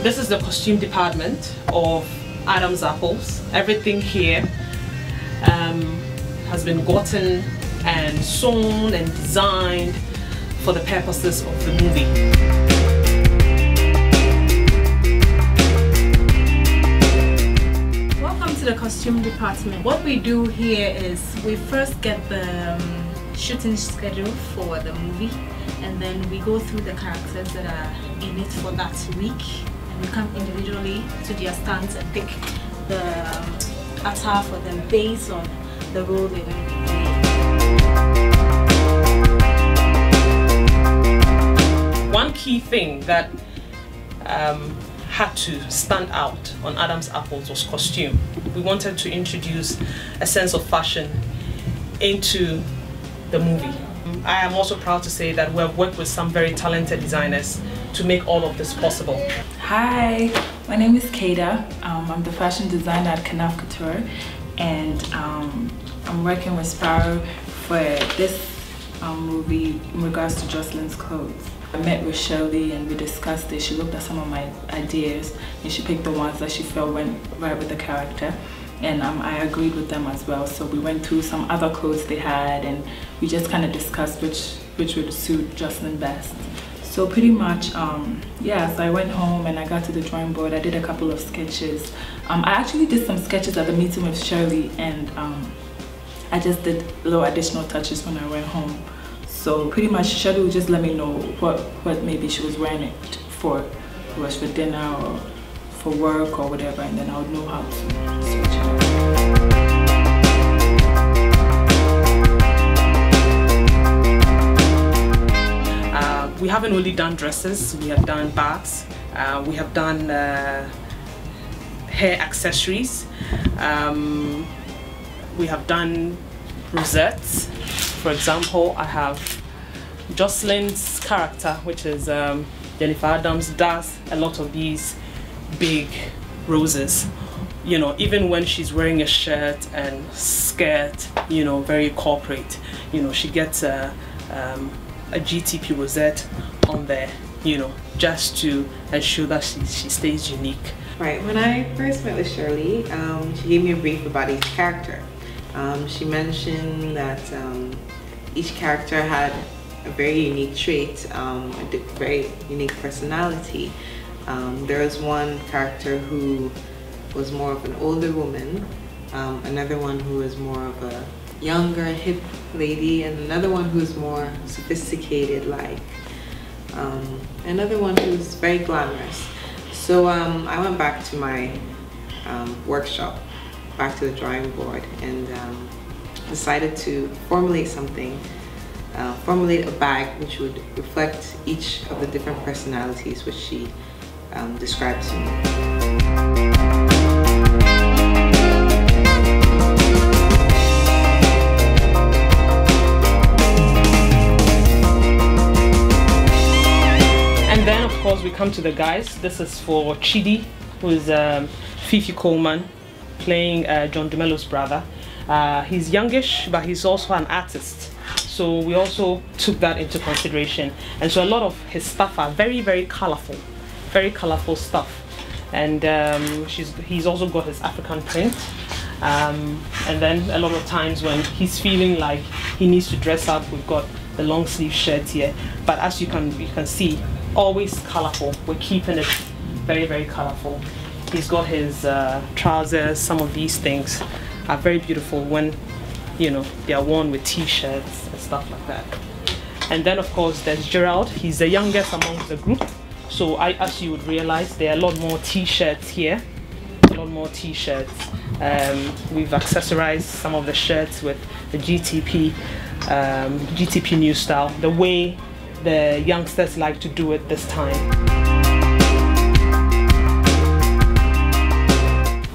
This is the costume department of Adam's Apples. Everything here has been gotten and sewn and designed for the purposes of the movie. Welcome to the costume department. What we do here is we first get the shooting schedule for the movie, and then we go through the characters that are in it for that week, and we come individually to their stands and pick the attire for them based on the role they're going to be playing. One key thing that had to stand out on Adam's Apples was costume. We wanted to introduce a sense of fashion into the movie. I am also proud to say that we have worked with some very talented designers to make all of this possible. Hi, my name is Kada. I'm the fashion designer at Kanaf Couture, and I'm working with Sparrow for this movie in regards to Jocelyn's clothes. I met with Shirley and we discussed it. She looked at some of my ideas and she picked the ones that she felt went right with the character, and I agreed with them as well. So we went through some other clothes they had and we just kind of discussed which would suit Jocelyn best. So pretty much, yeah, so I went home and I got to the drawing board. I did a couple of sketches. I actually did some sketches at the meeting with Shirley, and I just did little additional touches when I went home. So pretty much Shirley would just let me know what maybe she was wearing it for. It was for dinner or for work or whatever, and then I would know how to switch it up. We haven't only done dresses, we have done bags, we have done hair accessories, we have done rosettes. For example, I have Jocelyn's character, which is Jennifer Adams, does a lot of these big roses. You know, even when she's wearing a shirt and skirt, you know, very corporate, you know, she gets a GTP rosette on there, you know, just to ensure that she stays unique. Right, when I first met with Shirley, she gave me a brief about each character. She mentioned that each character had a very unique trait, a very unique personality. There was one character who was more of an older woman, another one who was more of a younger, hip lady, and another one who's more sophisticated, like another one who's very glamorous. So I went back to my workshop, back to the drawing board, and decided to formulate something, formulate a bag which would reflect each of the different personalities which she described to me. Then of course we come to the guys. This is for Chidi, who is Fifi Coleman, playing John Dumelo's brother. He's youngish, but he's also an artist, so we also took that into consideration. And so a lot of his stuff are very colorful stuff. And he's also got his African print. And then a lot of times when he's feeling like he needs to dress up, we've got the long sleeve shirt here. But as you can see, always colorful. We're keeping it very colorful. He's got his trousers. Some of these things are very beautiful when, you know, they are worn with t-shirts and stuff like that. And then of course there's Gerald. He's the youngest amongst the group, so as you would realize, there are a lot more t-shirts here, a lot more t-shirts. We've accessorized some of the shirts with the GTP new style, the way the youngsters like to do it this time.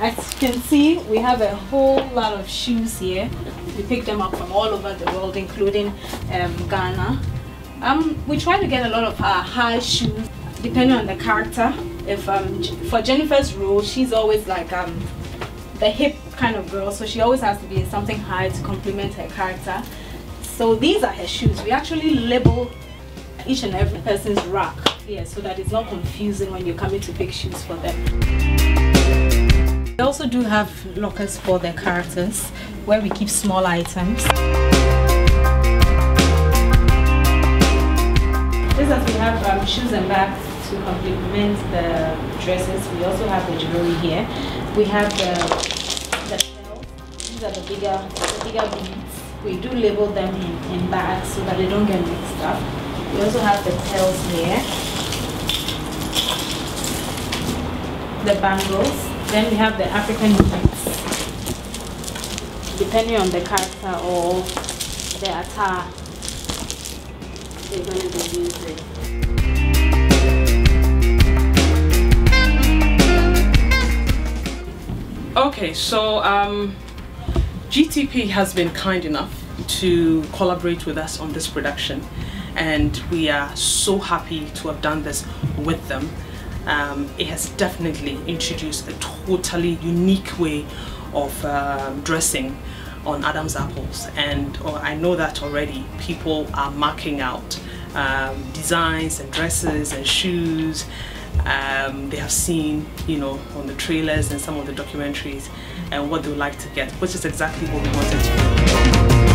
As you can see, we have a whole lot of shoes here. We picked them up from all over the world, including Ghana. We try to get a lot of high shoes, depending on the character. If for Jennifer's role, she's always like the hip kind of girl, so she always has to be in something high to complement her character. So these are her shoes. We actually label each and every person's rack Yeah, so that it's not confusing when you're coming to pick shoes for them. We also do have lockers for the characters where we keep small items. Just as we have shoes and bags to complement the dresses, we also have the jewelry here. We have the pearls. These are the bigger beads. We do label them in bags so that they don't get mixed up. We also have the pearls here. The bangles. Then we have the African beads. Depending on the character or the attire they're going to be using. Okay, so GTP has been kind enough to collaborate with us on this production, and we are so happy to have done this with them. It has definitely introduced a totally unique way of dressing on Adam's Apples, and I know that already people are marking out designs and dresses and shoes they have seen, you know, on the trailers and some of the documentaries, and what they would like to get, which is exactly what we wanted to do.